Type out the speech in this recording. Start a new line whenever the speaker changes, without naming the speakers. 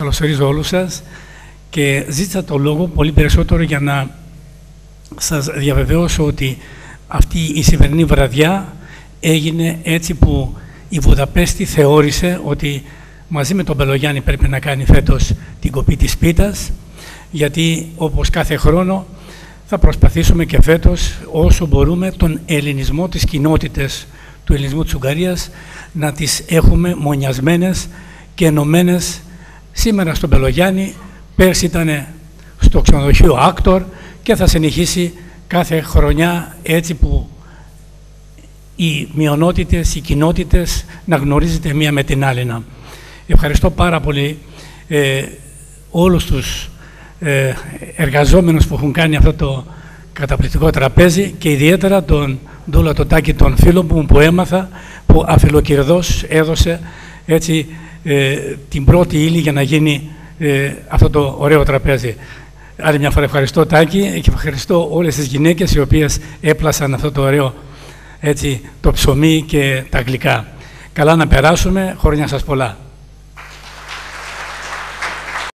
Καλωσορίζω όλους σας και ζήτησα το λόγο πολύ περισσότερο για να σας διαβεβαιώσω ότι αυτή η σημερινή βραδιά έγινε έτσι που η Βουδαπέστη θεώρησε ότι μαζί με τον Μπελογιάννη πρέπει να κάνει φέτος την κοπή της πίτας, γιατί όπως κάθε χρόνο θα προσπαθήσουμε και φέτος όσο μπορούμε τον ελληνισμό, τις κοινότητες του ελληνισμού της Ουγγαρίας να τις έχουμε μονιασμένες και ενωμένες. Σήμερα στον Μπελογιάννη, πέρσι ήταν στο ξενοδοχείο Άκτορ και θα συνεχίσει κάθε χρονιά έτσι που οι μειονότητες, οι κοινότητες να γνωρίζετε μία με την άλλη. Ευχαριστώ πάρα πολύ όλους τους εργαζόμενους που έχουν κάνει αυτό το καταπληκτικό τραπέζι και ιδιαίτερα τον Ντούλα τον Τάκη, τον φίλο μου που έμαθα, που αφιλοκυρδός έδωσε έτσι την πρώτη ύλη για να γίνει αυτό το ωραίο τραπέζι. Άλλη μια φορά ευχαριστώ Τάκη και ευχαριστώ όλες τις γυναίκες οι οποίες έπλασαν αυτό το ωραίο έτσι, το ψωμί και τα γλυκά. Καλά να περάσουμε, χρόνια σας πολλά.